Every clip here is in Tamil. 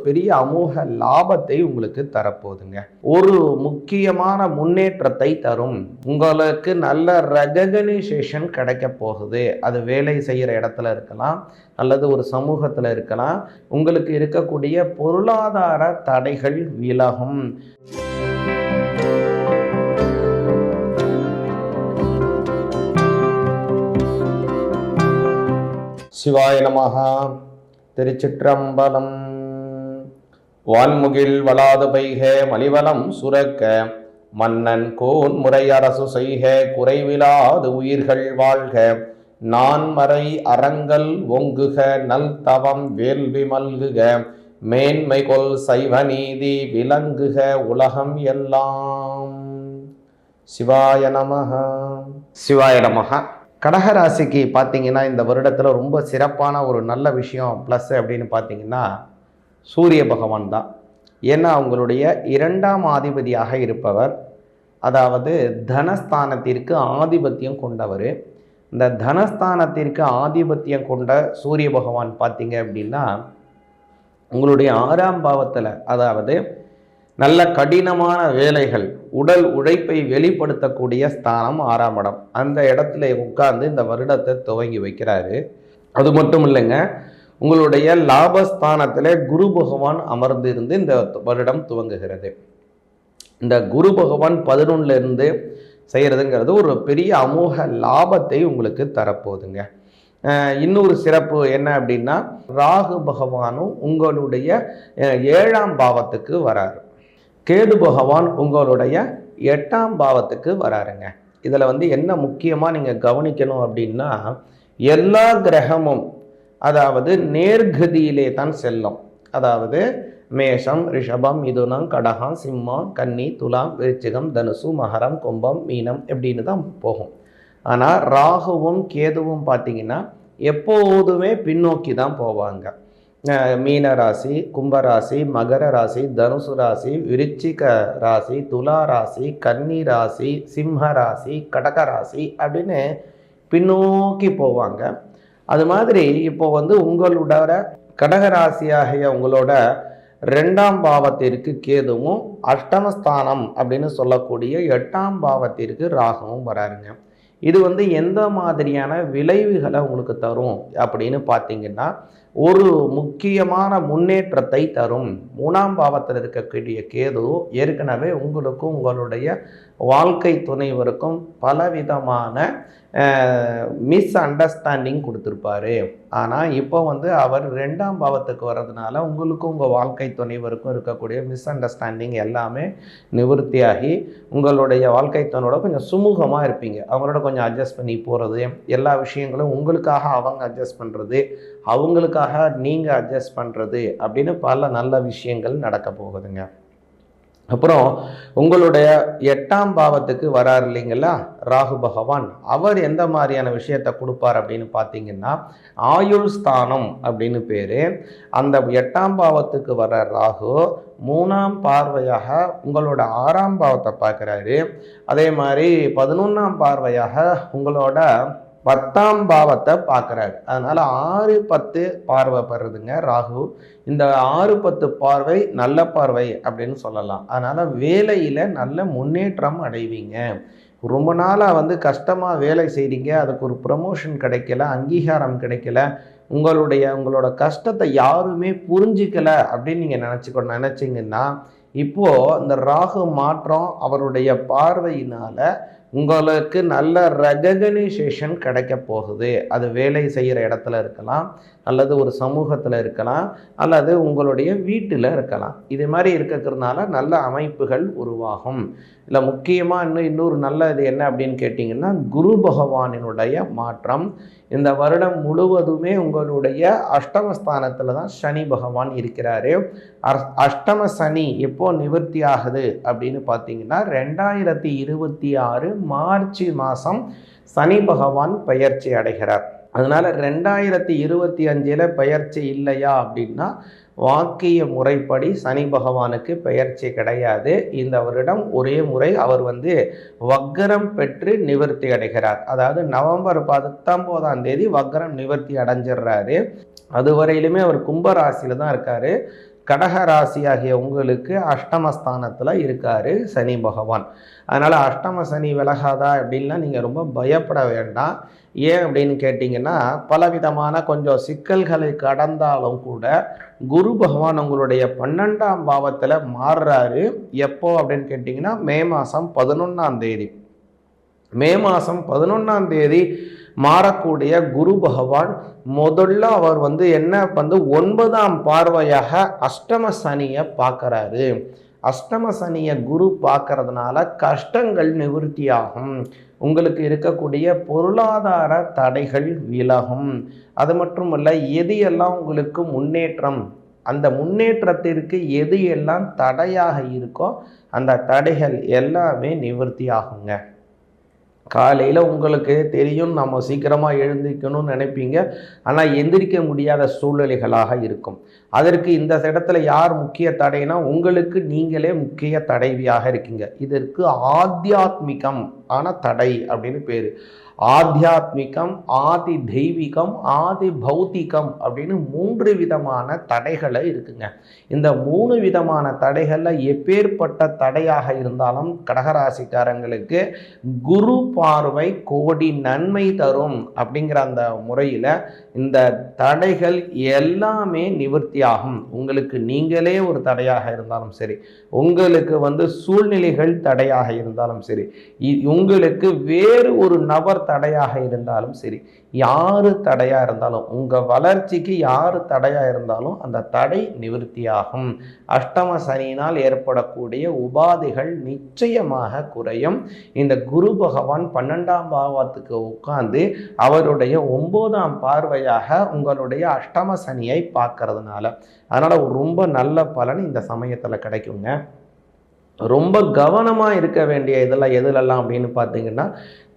பெரிய அமோக லாபத்தை உங்களுக்கு தரப்போகுதுங்க. ஒரு முக்கியமான முன்னேற்றத்தை தரும். உங்களுக்கு நல்ல ரெகக்னைசேஷன் கிடைக்க போகுது. அது வேலை செய்கிற இடத்துல இருக்கலாம், அல்லது ஒரு சமூகத்தில் இருக்கலாம். உங்களுக்கு இருக்கக்கூடிய பொருளாதார தடைகள் விலகும். சிவாய நமஹ. திருச்சிற்றம்பலம். வான்முகில் வளாது பெய்க மலிவலம் சுரக்க, மன்னன் கோன் முறை அரசு செய்க குறைவிலாது உயிர்கள் வாழ்க, நான்மறை அறங்கள் ஒங்குக நல் தவம் வேள்வி மல்குக, மேன்மை கொள் சைவ நீதி விளங்குக உலகம் எல்லாம். சிவாய நமஹ. சிவாய நமஹ. கடகராசிக்கு பார்த்தீங்கன்னா இந்த வருடத்தில் ரொம்ப சிறப்பான ஒரு நல்ல விஷயம் ப்ளஸ் அப்படின்னு பார்த்தீங்கன்னா சூரிய பகவான் தான். ஏன்னா அவங்களுடைய 2ஆம் ஆதிபதியாக இருப்பவர், அதாவது தனஸ்தானத்திற்கு ஆதிபத்தியம் கொண்டவர். இந்த தனஸ்தானத்திற்கு ஆதிபத்தியம் கொண்ட சூரிய பகவான் பார்த்தீங்க அப்படின்னா உங்களுடைய 6ஆம் பாவத்தில், அதாவது நல்ல கடினமான வேலைகள், உடல் உழைப்பை வெளிப்படுத்தக்கூடிய ஸ்தானம் 6ஆம் இடம். அந்த இடத்துல உட்கார்ந்து இந்த வருடத்தை துவங்கி வைக்கிறாரு. அது மட்டும் இல்லைங்க, உங்களுடைய லாபஸ்தானத்தில் குரு பகவான் அமர்ந்து இருந்து இந்த வருடம் துவங்குகிறது. இந்த குரு பகவான் 11ல் இருந்து செய்கிறதுங்கிறது ஒரு பெரிய அமோக லாபத்தை உங்களுக்கு தரப்போகுதுங்க. இன்னொரு சிறப்பு என்ன அப்படின்னா, ராகு பகவானும் உங்களுடைய 7ஆம் பாவத்துக்கு வராரு. கேது பகவான் உங்களுடைய 8ஆம் பாவத்துக்கு வராருங்க. இதில் என்ன முக்கியமாக நீங்கள் கவனிக்கணும் அப்படின்னா, எல்லா கிரகமும் அதாவது நேர்கதியிலே தான் செல்லும். அதாவது மேஷம், ரிஷபம், மிதுனம், கடகம், சிம்மம், கன்னி, துலாம், விருச்சிகம், தனுசு, மகரம், கும்பம், மீனம் இப்படின்னு தான் போகும். ஆனால் ராகுவும் கேதுவும் பார்த்தீங்கன்னா எப்போதுமே பின்னோக்கி தான் போவாங்க. மீன ராசி, கும்பராசி, மகர ராசி, தனுசு ராசி, விருச்சிக ராசி, துலா ராசி, கன்னி ராசி, சிம்ம ராசி, கடக ராசி அப்படின்னு பின்னோக்கி போவாங்க. அது மாதிரி இப்போ உங்களோட கடகராசியாகிய உங்களோட 2ஆம் பாவத்திற்கு கேதுவும், அஷ்டமஸ்தானம் அப்படின்னு சொல்லக்கூடிய 8ஆம் பாவத்திற்கு ராகுவும் வராருங்க. இது எந்த மாதிரியான விளைவுகளை உங்களுக்கு தரும் அப்படின்னு பார்த்தீங்கன்னா, ஒரு முக்கியமான முன்னேற்றத்தை தரும். 3ஆம் பாவத்தில் இருக்கக்கூடிய கேது ஏற்கனவே உங்களுக்கும் உங்களுடைய வாழ்க்கை துணைவருக்கும் பலவிதமான மிஸ் அண்டர்ஸ்டாண்டிங் கொடுத்துருப்பாரு. ஆனால் இப்போ அவர் 2ஆம் பாவத்துக்கு வர்றதுனால உங்களுக்கும் உங்கள் வாழ்க்கை துணைவருக்கும் இருக்கக்கூடிய மிஸ் அண்டர்ஸ்டாண்டிங் எல்லாமே நிவர்த்தியாகி உங்களுடைய வாழ்க்கை துணையோட கொஞ்சம் சுமூகமாக இருப்பீங்க. அவங்களோட கொஞ்சம் அட்ஜஸ்ட் பண்ணி போகிறது, எல்லா விஷயங்களும் உங்களுக்காக அவங்க அட்ஜஸ்ட் பண்ணுறது, அவங்களுக்காக நீங்கள் அட்ஜஸ்ட் பண்ணுறது அப்படின்னு பல நல்ல விஷயங்கள் நடக்க போகுதுங்க. அப்புறம் உங்களுடைய 8ஆம் பாவத்துக்கு வரார் இல்லைங்களா ராகு பகவான், அவர் எந்த மாதிரியான விஷயத்தை கொடுப்பார் அப்படின்னு பார்த்தீங்கன்னா, ஆயுள் ஸ்தானம் அப்படின்னு பேர். அந்த 8ஆம் பாவத்துக்கு வர ராகு 3ஆம் பார்வையாக உங்களோட 6ஆம் பாவத்தை பார்க்குறாரு. அதே மாதிரி 11ஆம் பார்வையாக உங்களோட 10ஆம் பாவத்தை பார்க்குறாரு. அதனால் 6-10 பார்வை பெறுதுங்க ராகு. இந்த 6-10 பார்வை நல்ல பார்வை அப்படின்னு சொல்லலாம். அதனால் வேலையில் நல்ல முன்னேற்றம் அடைவீங்க. ரொம்ப நாளாக கஷ்டமாக வேலை செய்கிறீங்க, அதுக்கு ஒரு ப்ரமோஷன் கிடைக்கல, அங்கீகாரம் கிடைக்கல, உங்களோட கஷ்டத்தை யாருமே புரிஞ்சிக்கல அப்படின்னு நீங்கள் நினச்சிங்கன்னா, இப்போது இந்த ராகு மாற்றம் அவருடைய பார்வையினால் உங்களுக்கு நல்ல ரெகக்னைசேஷன் கிடைக்க போகுது. அது வேலை செய்கிற இடத்துல இருக்கலாம், அல்லது ஒரு சமூகத்தில் இருக்கலாம், அல்லது உங்களுடைய வீட்டில் இருக்கலாம். இது மாதிரி இருக்கிறதுனால நல்ல அமைப்புகள் உருவாகும். இல்லை முக்கியமாக இன்னொரு நல்ல இது என்ன அப்படின்னு கேட்டிங்கன்னா, குரு பகவானினுடைய மாற்றம் இந்த வருடம் முழுவதுமே உங்களுடைய அஷ்டமஸ்தானத்தில் தான் சனி பகவான் இருக்கிறாரு. அஷ்டம சனி எப்போ நிவர்த்தி ஆகுது அப்படின்னு பார்த்தீங்கன்னா 2026 மார்ச் மாதம் சனி பகவான் பெயர்ச்சி அடைகிறார். அதனால் 2025 பெயர்ச்சி இல்லையா அப்படின்னா வாக்கிய முறைப்படி சனி பகவானுக்கு பெயர்ச்சி கிடையாது. இந்த வருடம் ஒரே முறை அவர் வக்ரம் பெற்று நிவர்த்தி அடைகிறார். அதாவது நவம்பர் 19ஆம் தேதி வக்ரம் நிவர்த்தி அடைஞ்சிடுறாரு. அதுவரையிலுமே அவர் கும்பராசியில் தான் இருக்கார். கடகராசி ஆகிய உங்களுக்கு அஷ்டமஸ்தானத்தில் இருக்கார் சனி பகவான். அதனால் அஷ்டம சனி விலகாதா அப்படின்லாம் நீங்கள் ரொம்ப பயப்பட வேண்டாம். ஏன் அப்படின்னு கேட்டிங்கன்னா, பலவிதமான கொஞ்சம் சிக்கல்களை கடந்தாலும் கூட குரு பகவான் உங்களுடைய 12ஆம் பாவத்தில் மாறுறாரு. எப்போ அப்படின்னு கேட்டிங்கன்னா, மே மாதம் 11ஆம் தேதி. மே மாதம் 11ஆம் தேதி மாறக்கூடிய குரு பகவான் முதல்ல அவர் என்ன 9ஆம் பார்வையாக அஷ்டம சனியை பார்க்குறாரு. அஷ்டம சனியை குரு பார்க்கறதுனால கஷ்டங்கள் நிவர்த்தியாகும். உங்களுக்கு இருக்கக்கூடிய பொருளாதார தடைகள் விலகும். அது மட்டுமல்ல, எது எல்லாம் உங்களுக்கு முன்னேற்றம், அந்த முன்னேற்றத்திற்கு எது எல்லாம் தடையாக இருக்கோ அந்த தடைகள் எல்லாமே நிவர்த்தி ஆகுங்க. காலையில் உங்களுக்கு தெரியும், நம்ம சீக்கிரமாக எழுந்திரிக்கணும்னு நினைப்பீங்க. ஆனால் எந்திரிக்க முடியாத சூழ்நிலைகளாக இருக்கும். அதற்கு இந்த இடத்துல யார் முக்கிய தடைனா, உங்களுக்கு நீங்களே முக்கிய தடைவியாக இருக்கீங்க. இதற்கு ஆத்தியாத்மிகம் ஆன தடை அப்படின்னு பேர். ஆத்தியாத்மிகம், ஆதி தெய்வீகம், ஆதி பௌத்திகம் அப்படின்னு 3 விதமான தடைகளை இருக்குங்க. இந்த 3 விதமான தடைகளில் எப்பேற்பட்ட தடையாக இருந்தாலும் கடகராசிக்காரங்களுக்கு குரு பார்வை கோடி நன்மை தரும் அப்படிங்கிற அந்த முறையில் இந்த தடைகள் எல்லாமே நிவர்த்தி ஆகும். உங்களுக்கு நீங்களே ஒரு தடையாக இருந்தாலும் சரி, உங்களுக்கு சூழ்நிலைகள் தடையாக இருந்தாலும் சரி, உங்களுக்கு வேறு ஒரு நபர் தடையாக இருந்தாலும் சரி, யாரு தடையாக இருந்தாலும், உங்கள் வளர்ச்சிக்கு யாரு தடையாக இருந்தாலும் அந்த தடை நிவர்த்தியாகும். அஷ்டம சனியினால் ஏற்படக்கூடிய உபாதைகள் நிச்சயமாக குறையும். இந்த குரு பகவான் 12ஆம் பாவத்துக்கு உட்கார்ந்து அவருடைய 9ஆம் பார்வையாக உங்களுடைய அஷ்டம சனியை பார்க்கறதுனால, அதனால் ரொம்ப நல்ல பலன் இந்த சமயத்தில் கிடைக்குங்க. ரொம்ப கவனமாக இருக்க வேண்டிய இதெல்லாம் எதுலெல்லாம் அப்படின்னு பார்த்தீங்கன்னா,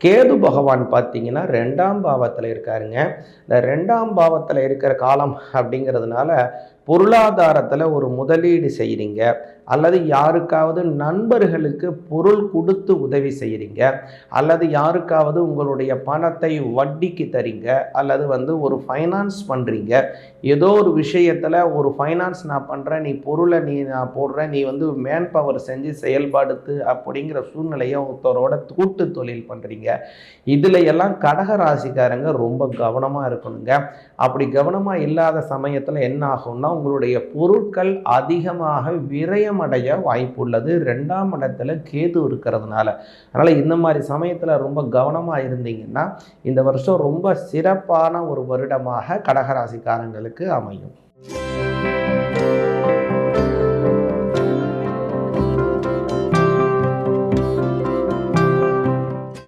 கேது பகவான் பார்த்தீங்கன்னா 2ஆம் பாவத்தில் இருக்காருங்க. இந்த 2ஆம் பாவத்தில் இருக்கிற காலம் அப்படிங்கிறதுனால பொருளாதாரத்தில் ஒரு முதலீடு செய்கிறீங்க, அல்லது யாருக்காவது நண்பர்களுக்கு பொருள் கொடுத்து உதவி செய்கிறீங்க, அல்லது யாருக்காவது உங்களுடைய பணத்தை வட்டிக்கு தரீங்க, அல்லது ஒரு ஃபைனான்ஸ் பண்ணுறீங்க. ஏதோ ஒரு விஷயத்தில் ஒரு ஃபைனான்ஸ் நான் பண்ணுறேன், நீ பொருளை நான் போடுறேன், நீ மேன் பவர் செஞ்சு செயல்படுத்து அப்படிங்கிற சூழ்நிலையை ஒருத்தரோட கூட்டு தொழில் பண்ணுறீங்க. இதில் எல்லாம் கடகராசிக்காரங்க ரொம்ப கவனமாக இருக்கணுங்க. அப்படி கவனமாக இல்லாத சமயத்தில் என்ன ஆகும்னா, உங்களுடைய பொருட்கள் அதிகமாக விரயமடைய வாய்ப்புள்ளது. 2ஆம் இடத்துல கேது இருக்கிறதுனால. அதனால் இந்த மாதிரி சமயத்தில் ரொம்ப கவனமாக இருந்தீங்கன்னா இந்த வருஷம் ரொம்ப சிறப்பான ஒரு வருடமாக கடகராசிக்காரங்களுக்கு அமையும்.